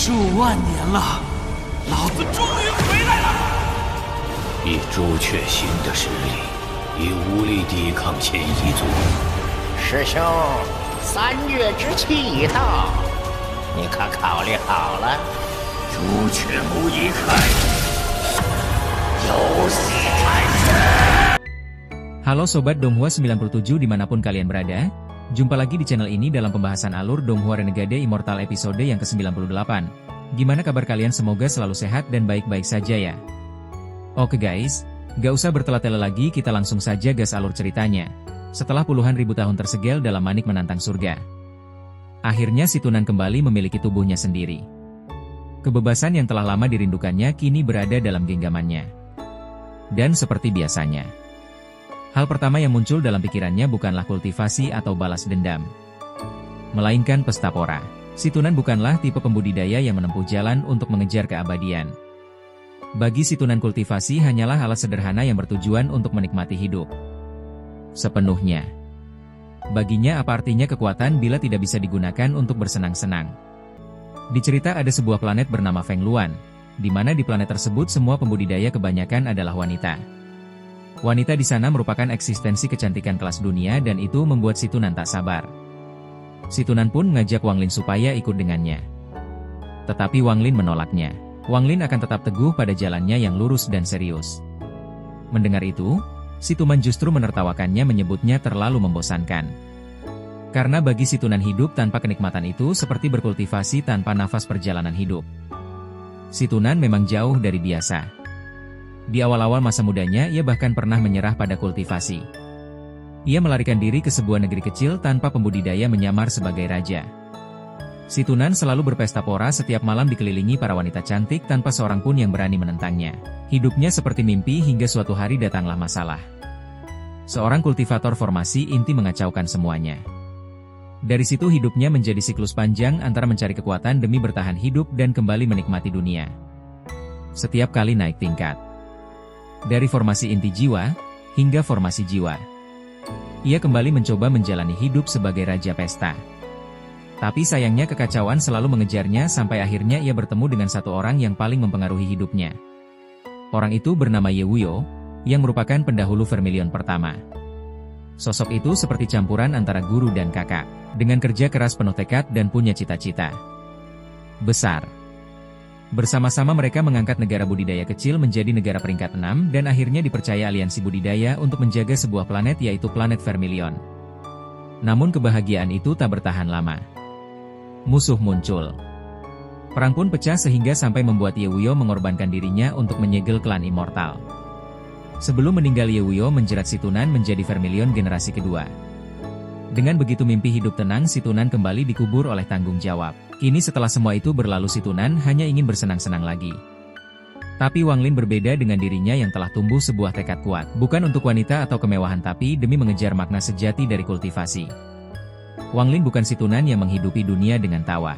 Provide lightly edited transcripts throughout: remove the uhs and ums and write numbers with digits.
数万年了，老子终于回来了！以朱雀星的实力，已无力抵抗前一族。师兄，3月之期已到，你可考虑好了？朱雀木一开，游戏开始。Halo Sobat Donghua 97 dimanapun kalian berada, jumpa lagi di channel ini dalam pembahasan alur Donghua Renegade Immortal episode yang ke-98. Gimana kabar kalian? Semoga selalu sehat dan baik-baik saja ya. Oke guys, gak usah bertele-tele lagi, kita langsung saja gas alur ceritanya. Setelah puluhan ribu tahun tersegel dalam manik menantang surga, akhirnya si Tunan kembali memiliki tubuhnya sendiri. Kebebasan yang telah lama dirindukannya kini berada dalam genggamannya. Dan seperti biasanya, hal pertama yang muncul dalam pikirannya bukanlah kultivasi atau balas dendam, melainkan pesta pora. Si Tunan bukanlah tipe pembudidaya yang menempuh jalan untuk mengejar keabadian. Bagi si Tunan, kultivasi hanyalah alat sederhana yang bertujuan untuk menikmati hidup sepenuhnya. Baginya, apa artinya kekuatan bila tidak bisa digunakan untuk bersenang-senang? Di cerita ada sebuah planet bernama Feng Luan, di mana di planet tersebut semua pembudidaya kebanyakan adalah wanita. Wanita di sana merupakan eksistensi kecantikan kelas dunia dan itu membuat si Tunan tak sabar. Si Tunan pun mengajak Wang Lin supaya ikut dengannya. Tetapi Wang Lin menolaknya. Wang Lin akan tetap teguh pada jalannya yang lurus dan serius. Mendengar itu, si Tuman justru menertawakannya, menyebutnya terlalu membosankan. Karena bagi si Tunan, hidup tanpa kenikmatan itu seperti berkultivasi tanpa nafas perjalanan hidup. Si Tunan memang jauh dari biasa. Di awal-awal masa mudanya ia bahkan pernah menyerah pada kultivasi. Ia melarikan diri ke sebuah negeri kecil tanpa pembudidaya, menyamar sebagai raja. Si Tunan selalu berpesta pora, setiap malam dikelilingi para wanita cantik tanpa seorang pun yang berani menentangnya. Hidupnya seperti mimpi hingga suatu hari datanglah masalah. Seorang kultivator formasi inti mengacaukan semuanya. Dari situ hidupnya menjadi siklus panjang antara mencari kekuatan demi bertahan hidup dan kembali menikmati dunia. Setiap kali naik tingkat, dari formasi inti jiwa hingga formasi jiwa, ia kembali mencoba menjalani hidup sebagai raja pesta. Tapi sayangnya kekacauan selalu mengejarnya sampai akhirnya ia bertemu dengan satu orang yang paling mempengaruhi hidupnya. Orang itu bernama Ye Wuyo, yang merupakan pendahulu Vermilion pertama. Sosok itu seperti campuran antara guru dan kakak, dengan kerja keras, penuh tekad dan punya cita-cita besar. Bersama-sama mereka mengangkat negara budidaya kecil menjadi negara peringkat 6 dan akhirnya dipercaya aliansi budidaya untuk menjaga sebuah planet, yaitu planet Vermilion. Namun kebahagiaan itu tak bertahan lama. Musuh muncul. Perang pun pecah sehingga sampai membuat Ye Wuyo mengorbankan dirinya untuk menyegel klan Immortal. Sebelum meninggal, Ye Wuyo menjerat si Tunan menjadi Vermilion generasi kedua. Dengan begitu mimpi hidup tenang si Tunan kembali dikubur oleh tanggung jawab. Kini setelah semua itu berlalu, si Tunan hanya ingin bersenang-senang lagi. Tapi Wang Lin berbeda dengan dirinya yang telah tumbuh sebuah tekad kuat. Bukan untuk wanita atau kemewahan, tapi demi mengejar makna sejati dari kultivasi. Wang Lin bukan si Tunan yang menghidupi dunia dengan tawa,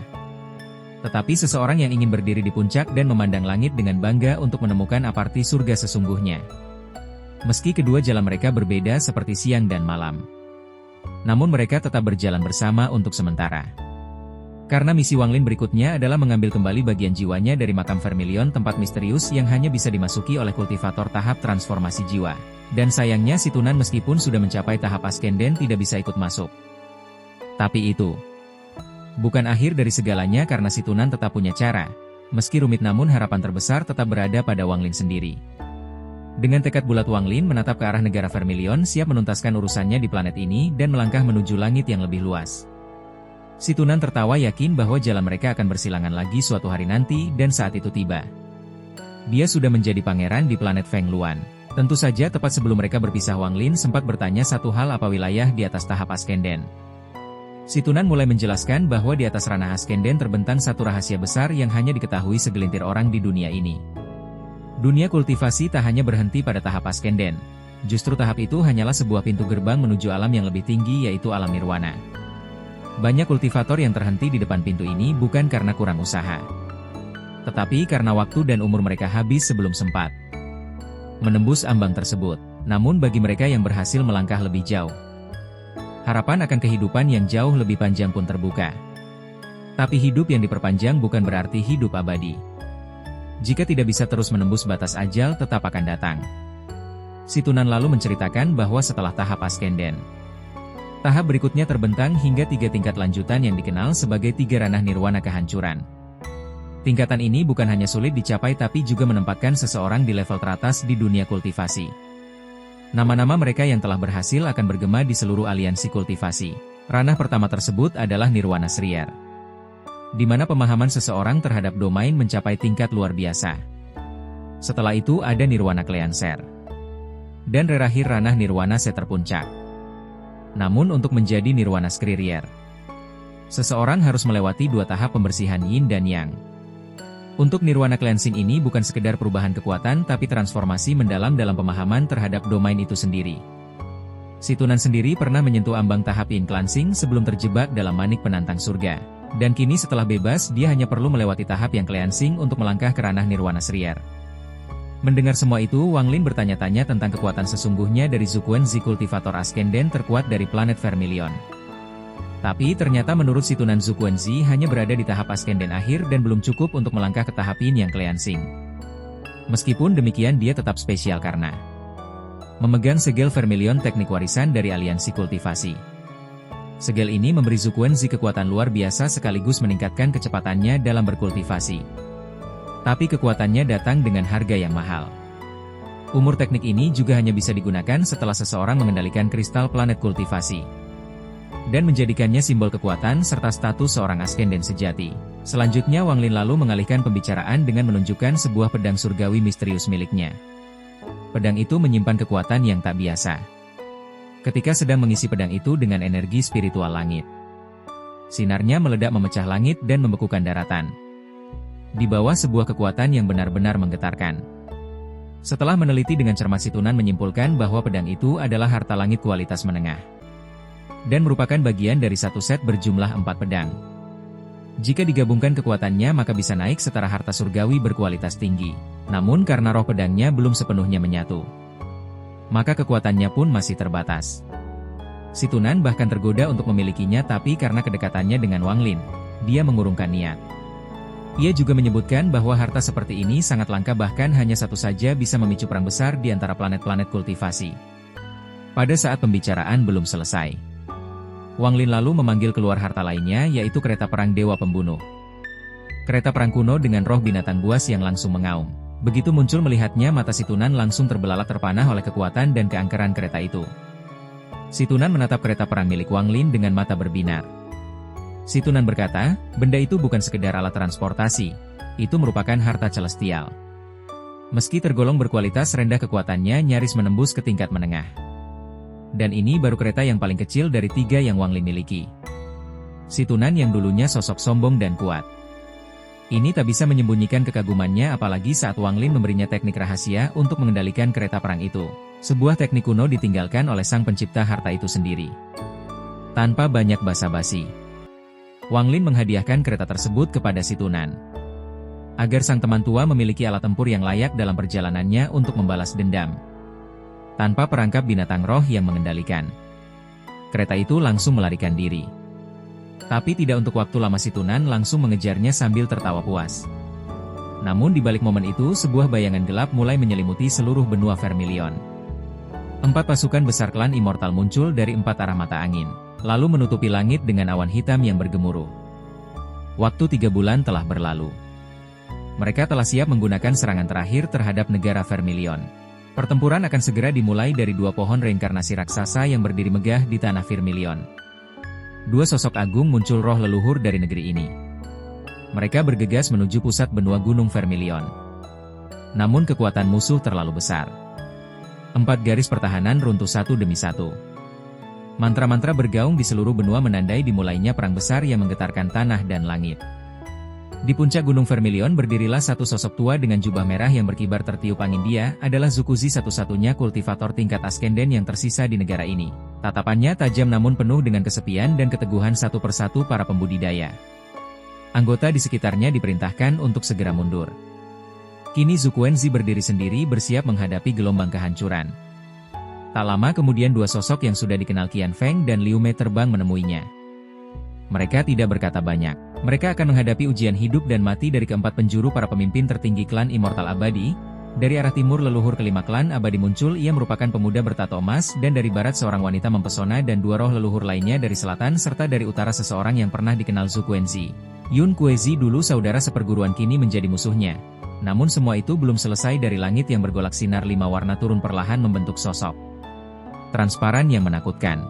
tetapi seseorang yang ingin berdiri di puncak dan memandang langit dengan bangga untuk menemukan apa arti surga sesungguhnya. Meski kedua jalan mereka berbeda seperti siang dan malam, namun mereka tetap berjalan bersama untuk sementara. Karena misi Wang Lin berikutnya adalah mengambil kembali bagian jiwanya dari makam Vermilion, tempat misterius yang hanya bisa dimasuki oleh kultivator tahap transformasi jiwa. Dan sayangnya si Tunan meskipun sudah mencapai tahap Askenden tidak bisa ikut masuk. Tapi itu bukan akhir dari segalanya, karena si Tunan tetap punya cara. Meski rumit, namun harapan terbesar tetap berada pada Wang Lin sendiri. Dengan tekad bulat, Wang Lin menatap ke arah negara Vermilion, siap menuntaskan urusannya di planet ini dan melangkah menuju langit yang lebih luas. Si Tunan tertawa, yakin bahwa jalan mereka akan bersilangan lagi suatu hari nanti, dan saat itu tiba. Dia sudah menjadi pangeran di planet Feng Luan. Tentu saja tepat sebelum mereka berpisah, Wang Lin sempat bertanya satu hal, apa wilayah di atas tahap Askenden. Si Tunan mulai menjelaskan bahwa di atas ranah Askenden terbentang satu rahasia besar yang hanya diketahui segelintir orang di dunia ini. Dunia kultivasi tak hanya berhenti pada tahap Askenden. Justru tahap itu hanyalah sebuah pintu gerbang menuju alam yang lebih tinggi, yaitu alam nirwana. Banyak kultivator yang terhenti di depan pintu ini bukan karena kurang usaha, tetapi karena waktu dan umur mereka habis sebelum sempat menembus ambang tersebut. Namun bagi mereka yang berhasil melangkah lebih jauh, harapan akan kehidupan yang jauh lebih panjang pun terbuka. Tapi hidup yang diperpanjang bukan berarti hidup abadi. Jika tidak bisa terus menembus batas ajal, tetap akan datang. Situnan lalu menceritakan bahwa setelah tahap Askenden, tahap berikutnya terbentang hingga 3 tingkat lanjutan yang dikenal sebagai 3 ranah nirwana kehancuran. Tingkatan ini bukan hanya sulit dicapai tapi juga menempatkan seseorang di level teratas di dunia kultivasi. Nama-nama mereka yang telah berhasil akan bergema di seluruh aliansi kultivasi. Ranah pertama tersebut adalah Nirwana Srier, di mana pemahaman seseorang terhadap domain mencapai tingkat luar biasa. Setelah itu ada Nirwana Kleanser, dan terakhir ranah Nirwana Se terpuncak. Namun untuk menjadi Nirwana Skririer, seseorang harus melewati 2 tahap pembersihan Yin dan Yang. Untuk Nirwana Cleansing ini bukan sekedar perubahan kekuatan tapi transformasi mendalam dalam pemahaman terhadap domain itu sendiri. Situnan sendiri pernah menyentuh ambang tahap Yin Cleansing sebelum terjebak dalam manik penantang surga. Dan kini setelah bebas dia hanya perlu melewati tahap yang Cleansing untuk melangkah ke ranah Nirwana Srier. Mendengar semua itu, Wang Lin bertanya-tanya tentang kekuatan sesungguhnya dari Zuquenzi kultivator Askenden terkuat dari planet Vermilion. Tapi ternyata menurut situnan Zuquenzi hanya berada di tahap Askenden akhir dan belum cukup untuk melangkah ke tahap Yin yang Cleansing. Meskipun demikian dia tetap spesial karena memegang segel Vermilion teknik warisan dari aliansi kultivasi. Segel ini memberi Zuquenzi kekuatan luar biasa sekaligus meningkatkan kecepatannya dalam berkultivasi. Tapi kekuatannya datang dengan harga yang mahal. Umur teknik ini juga hanya bisa digunakan setelah seseorang mengendalikan kristal planet kultivasi dan menjadikannya simbol kekuatan serta status seorang Askenden sejati. Selanjutnya Wang Lin lalu mengalihkan pembicaraan dengan menunjukkan sebuah pedang surgawi misterius miliknya. Pedang itu menyimpan kekuatan yang tak biasa. Ketika sedang mengisi pedang itu dengan energi spiritual langit, sinarnya meledak memecah langit dan membekukan daratan. Di bawah sebuah kekuatan yang benar-benar menggetarkan. Setelah meneliti dengan cermat situnan menyimpulkan bahwa pedang itu adalah harta langit kualitas menengah. Dan merupakan bagian dari satu set berjumlah 4 pedang. Jika digabungkan kekuatannya maka bisa naik setara harta surgawi berkualitas tinggi. Namun karena roh pedangnya belum sepenuhnya menyatu, maka kekuatannya pun masih terbatas. Situnan bahkan tergoda untuk memilikinya tapi karena kedekatannya dengan Wang Lin, dia mengurungkan niat. Ia juga menyebutkan bahwa harta seperti ini sangat langka bahkan hanya satu saja bisa memicu perang besar di antara planet-planet kultivasi. Pada saat pembicaraan belum selesai, Wang Lin lalu memanggil keluar harta lainnya yaitu kereta perang Dewa Pembunuh. Kereta perang kuno dengan roh binatang buas yang langsung mengaum. Begitu muncul melihatnya mata Situnan langsung terbelalak terpanah oleh kekuatan dan keangkeran kereta itu. Situnan menatap kereta perang milik Wang Lin dengan mata berbinar. Situnan berkata, benda itu bukan sekedar alat transportasi, itu merupakan harta celestial. Meski tergolong berkualitas rendah kekuatannya nyaris menembus ke tingkat menengah. Dan ini baru kereta yang paling kecil dari 3 yang Wang Lin miliki. Situnan yang dulunya sosok sombong dan kuat, ini tak bisa menyembunyikan kekagumannya apalagi saat Wang Lin memberinya teknik rahasia untuk mengendalikan kereta perang itu. Sebuah teknik kuno ditinggalkan oleh sang pencipta harta itu sendiri. Tanpa banyak basa-basi, Wang Lin menghadiahkan kereta tersebut kepada Situnan, agar sang teman tua memiliki alat tempur yang layak dalam perjalanannya untuk membalas dendam. Tanpa perangkap binatang roh yang mengendalikan, kereta itu langsung melarikan diri. Tapi tidak untuk waktu lama Situnan langsung mengejarnya sambil tertawa puas. Namun di balik momen itu sebuah bayangan gelap mulai menyelimuti seluruh benua Vermilion. 4 pasukan besar klan Immortal muncul dari 4 arah mata angin, lalu menutupi langit dengan awan hitam yang bergemuruh. Waktu 3 bulan telah berlalu. Mereka telah siap menggunakan serangan terakhir terhadap negara Vermilion. Pertempuran akan segera dimulai dari 2 pohon reinkarnasi raksasa yang berdiri megah di tanah Vermilion. 2 sosok agung muncul roh leluhur dari negeri ini. Mereka bergegas menuju pusat benua Gunung Vermilion. Namun kekuatan musuh terlalu besar. 4 garis pertahanan runtuh satu demi satu. Mantra-mantra bergaung di seluruh benua menandai dimulainya perang besar yang menggetarkan tanah dan langit. Di puncak Gunung Vermilion berdirilah satu sosok tua dengan jubah merah yang berkibar tertiup angin. Dia adalah Zukuzi, satu-satunya kultivator tingkat Askenden yang tersisa di negara ini. Tatapannya tajam namun penuh dengan kesepian dan keteguhan satu persatu para pembudidaya. Anggota di sekitarnya diperintahkan untuk segera mundur. Kini Zuquenzi berdiri sendiri bersiap menghadapi gelombang kehancuran. Tak lama kemudian 2 sosok yang sudah dikenal Qian Feng dan Liu Mei terbang menemuinya. Mereka tidak berkata banyak. Mereka akan menghadapi ujian hidup dan mati dari keempat penjuru para pemimpin tertinggi klan Immortal Abadi. Dari arah timur leluhur kelima klan Abadi muncul, ia merupakan pemuda bertato emas, dan dari barat seorang wanita mempesona dan dua roh leluhur lainnya dari selatan serta dari utara seseorang yang pernah dikenal Zhu Quenzi. Yun Kuezi dulu saudara seperguruan kini menjadi musuhnya. Namun semua itu belum selesai. Dari langit yang bergolak sinar 5 warna turun perlahan membentuk sosok transparan yang menakutkan.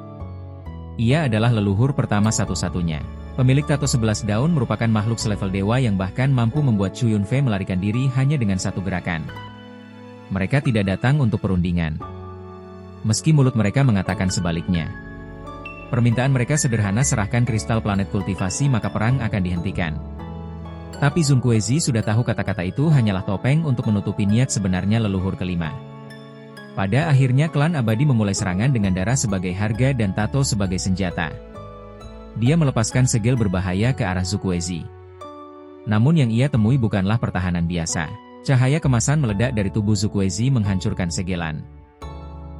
Ia adalah leluhur pertama satu-satunya. Pemilik tato 11 daun merupakan makhluk selevel dewa yang bahkan mampu membuat Chu Yunfei melarikan diri hanya dengan satu gerakan. Mereka tidak datang untuk perundingan. Meski mulut mereka mengatakan sebaliknya. Permintaan mereka sederhana, serahkan kristal planet kultivasi maka perang akan dihentikan. Tapi Zun Kuezi sudah tahu kata-kata itu hanyalah topeng untuk menutupi niat sebenarnya leluhur kelima. Pada akhirnya klan Abadi memulai serangan dengan darah sebagai harga dan tato sebagai senjata. Dia melepaskan segel berbahaya ke arah Zhu Kuezi. Namun yang ia temui bukanlah pertahanan biasa. Cahaya kemasan meledak dari tubuh Zhu Kuezi menghancurkan segelan.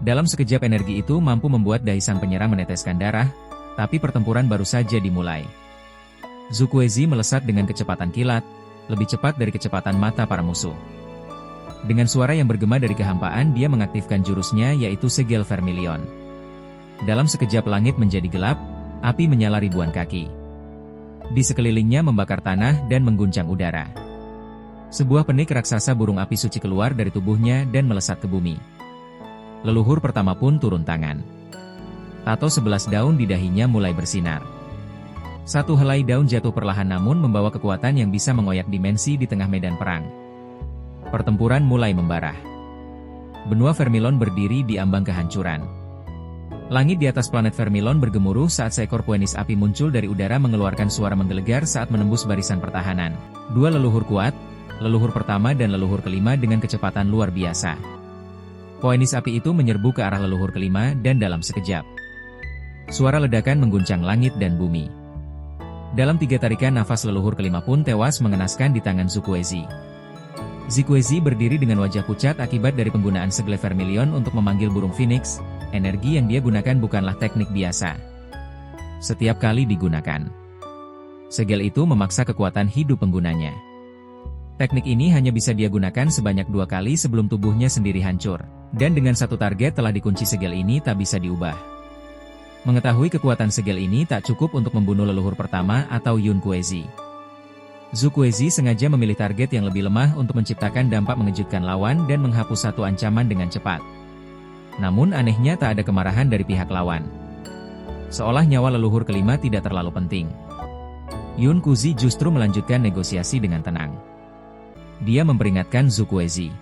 Dalam sekejap energi itu mampu membuat dahi sang penyerang meneteskan darah, tapi pertempuran baru saja dimulai. Zhu Kuezi melesat dengan kecepatan kilat, lebih cepat dari kecepatan mata para musuh. Dengan suara yang bergema dari kehampaan dia mengaktifkan jurusnya yaitu segel Vermilion. Dalam sekejap langit menjadi gelap, api menyala ribuan kaki. Di sekelilingnya membakar tanah dan mengguncang udara. Sebuah penik raksasa burung api suci keluar dari tubuhnya dan melesat ke bumi. Leluhur pertama pun turun tangan. Tato 11 daun di dahinya mulai bersinar. Satu helai daun jatuh perlahan namun membawa kekuatan yang bisa mengoyak dimensi di tengah medan perang. Pertempuran mulai membarah. Benua Vermilion berdiri di ambang kehancuran. Langit di atas planet Vermilion bergemuruh saat seekor puenis api muncul dari udara mengeluarkan suara menggelegar saat menembus barisan pertahanan. Dua leluhur kuat, leluhur pertama dan leluhur kelima dengan kecepatan luar biasa. Puenis api itu menyerbu ke arah leluhur kelima dan dalam sekejap. Suara ledakan mengguncang langit dan bumi. Dalam 3 tarikan nafas leluhur kelima pun tewas mengenaskan di tangan Zhu Kuezi. Zhu Kuezi berdiri dengan wajah pucat akibat dari penggunaan segel Vermilion untuk memanggil burung Phoenix. Energi yang dia gunakan bukanlah teknik biasa. Setiap kali digunakan, segel itu memaksa kekuatan hidup penggunanya. Teknik ini hanya bisa dia gunakan sebanyak 2 kali sebelum tubuhnya sendiri hancur. Dan dengan satu target telah dikunci segel ini tak bisa diubah. Mengetahui kekuatan segel ini tak cukup untuk membunuh leluhur pertama atau Yun Kuezi. Zhu Kuezi sengaja memilih target yang lebih lemah untuk menciptakan dampak mengejutkan lawan dan menghapus satu ancaman dengan cepat. Namun anehnya tak ada kemarahan dari pihak lawan. Seolah nyawa leluhur kelima tidak terlalu penting. Yun Kuzi justru melanjutkan negosiasi dengan tenang. Dia memperingatkan Zhu Kuezi.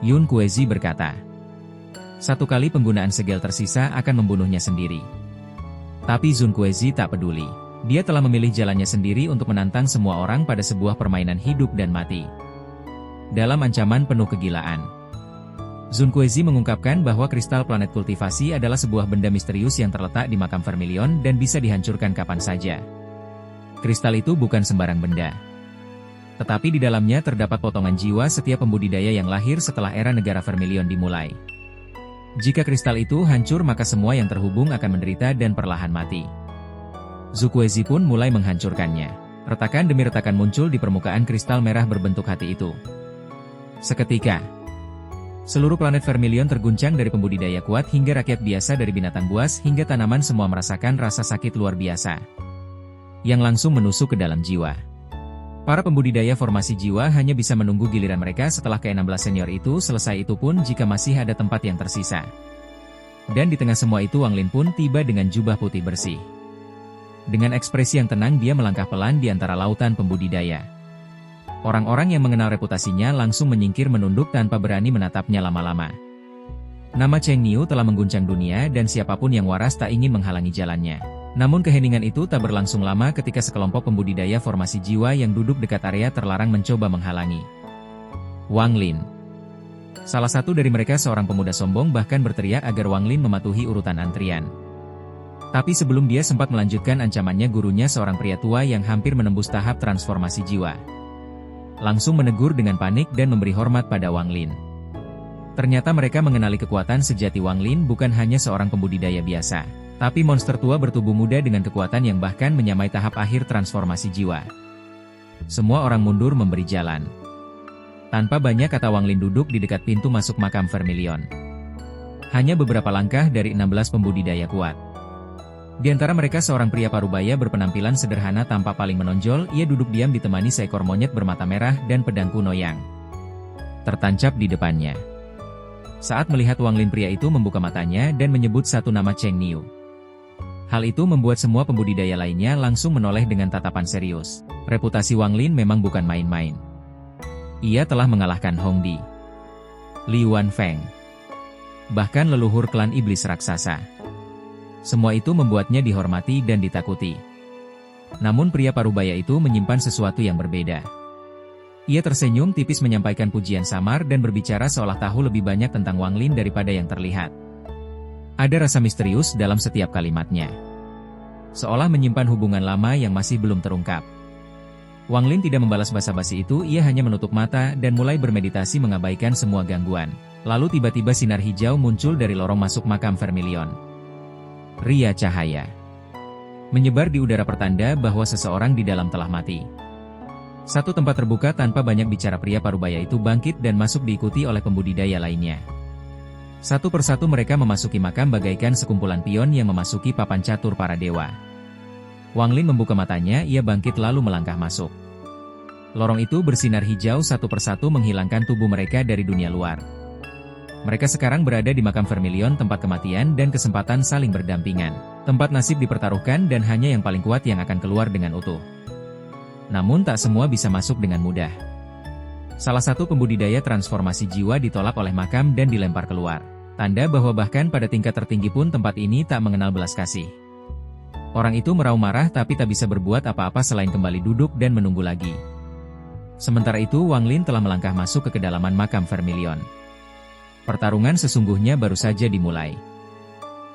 Yun Kuezi berkata, satu kali penggunaan segel tersisa akan membunuhnya sendiri. Tapi Zhu Kuezi tak peduli. Dia telah memilih jalannya sendiri untuk menantang semua orang pada sebuah permainan hidup dan mati. Dalam ancaman penuh kegilaan, Zhu Kuezi mengungkapkan bahwa kristal planet kultivasi adalah sebuah benda misterius yang terletak di makam Vermilion dan bisa dihancurkan kapan saja. Kristal itu bukan sembarang benda. Tetapi di dalamnya terdapat potongan jiwa setiap pembudidaya yang lahir setelah era negara Vermilion dimulai. Jika kristal itu hancur maka semua yang terhubung akan menderita dan perlahan mati. Zhu Kuezi pun mulai menghancurkannya. Retakan demi retakan muncul di permukaan kristal merah berbentuk hati itu. Seketika, seluruh planet Vermilion terguncang dari pembudidaya kuat hingga rakyat biasa dari binatang buas hingga tanaman semua merasakan rasa sakit luar biasa yang langsung menusuk ke dalam jiwa. Para pembudidaya formasi jiwa hanya bisa menunggu giliran mereka setelah ke-16 senior itu selesai, itu pun jika masih ada tempat yang tersisa. Dan di tengah semua itu Wang Lin pun tiba dengan jubah putih bersih. Dengan ekspresi yang tenang dia melangkah pelan di antara lautan pembudidaya. Orang-orang yang mengenal reputasinya langsung menyingkir menunduk tanpa berani menatapnya lama-lama. Nama Cheng Niu telah mengguncang dunia dan siapapun yang waras tak ingin menghalangi jalannya. Namun keheningan itu tak berlangsung lama ketika sekelompok pembudidaya formasi jiwa yang duduk dekat area terlarang mencoba menghalangi Wang Lin. Salah satu dari mereka seorang pemuda sombong bahkan berteriak agar Wang Lin mematuhi urutan antrian. Tapi sebelum dia sempat melanjutkan ancamannya, gurunya seorang pria tua yang hampir menembus tahap transformasi jiwa langsung menegur dengan panik dan memberi hormat pada Wang Lin. Ternyata mereka mengenali kekuatan sejati Wang Lin bukan hanya seorang pembudidaya biasa. Tapi monster tua bertubuh muda dengan kekuatan yang bahkan menyamai tahap akhir transformasi jiwa. Semua orang mundur memberi jalan. Tanpa banyak kata, Wang Lin duduk di dekat pintu masuk makam Vermilion. Hanya beberapa langkah dari 16 pembudidaya kuat. Di antara mereka seorang pria parubaya berpenampilan sederhana tampak paling menonjol. Ia duduk diam ditemani seekor monyet bermata merah dan pedang kuno yang tertancap di depannya. Saat melihat Wang Lin, pria itu membuka matanya dan menyebut satu nama, Cheng Niu. Hal itu membuat semua pembudidaya lainnya langsung menoleh dengan tatapan serius. Reputasi Wang Lin memang bukan main-main. Ia telah mengalahkan Hong Di, Li Wanfeng, bahkan leluhur klan iblis raksasa. Semua itu membuatnya dihormati dan ditakuti. Namun pria parubaya itu menyimpan sesuatu yang berbeda. Ia tersenyum tipis menyampaikan pujian samar dan berbicara seolah tahu lebih banyak tentang Wang Lin daripada yang terlihat. Ada rasa misterius dalam setiap kalimatnya. Seolah menyimpan hubungan lama yang masih belum terungkap. Wang Lin tidak membalas basa-basi itu, ia hanya menutup mata dan mulai bermeditasi mengabaikan semua gangguan. Lalu tiba-tiba sinar hijau muncul dari lorong masuk makam Vermilion. Ria cahaya menyebar di udara pertanda bahwa seseorang di dalam telah mati. Satu tempat terbuka tanpa banyak bicara, pria parubaya itu bangkit dan masuk diikuti oleh pembudidaya lainnya. Satu persatu mereka memasuki makam bagaikan sekumpulan pion yang memasuki papan catur para dewa. Wang Lin membuka matanya, ia bangkit lalu melangkah masuk. Lorong itu bersinar hijau, satu persatu menghilangkan tubuh mereka dari dunia luar. Mereka sekarang berada di makam Vermilion, tempat kematian dan kesempatan saling berdampingan. Tempat nasib dipertaruhkan dan hanya yang paling kuat yang akan keluar dengan utuh. Namun tak semua bisa masuk dengan mudah. Salah satu pembudidaya transformasi jiwa ditolak oleh makam dan dilempar keluar. Tanda bahwa bahkan pada tingkat tertinggi pun tempat ini tak mengenal belas kasih. Orang itu meraung marah tapi tak bisa berbuat apa-apa selain kembali duduk dan menunggu lagi. Sementara itu Wang Lin telah melangkah masuk ke kedalaman makam Vermilion. Pertarungan sesungguhnya baru saja dimulai.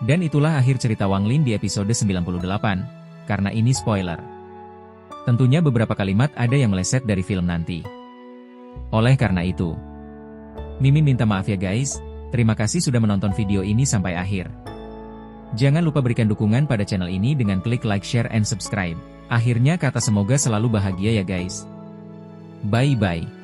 Dan itulah akhir cerita Wang Lin di episode 98, karena ini spoiler. Tentunya beberapa kalimat ada yang meleset dari film nanti. Oleh karena itu, Mimin minta maaf ya guys, terima kasih sudah menonton video ini sampai akhir. Jangan lupa berikan dukungan pada channel ini dengan klik like, share, and subscribe. Akhirnya kata semoga selalu bahagia ya guys. Bye-bye.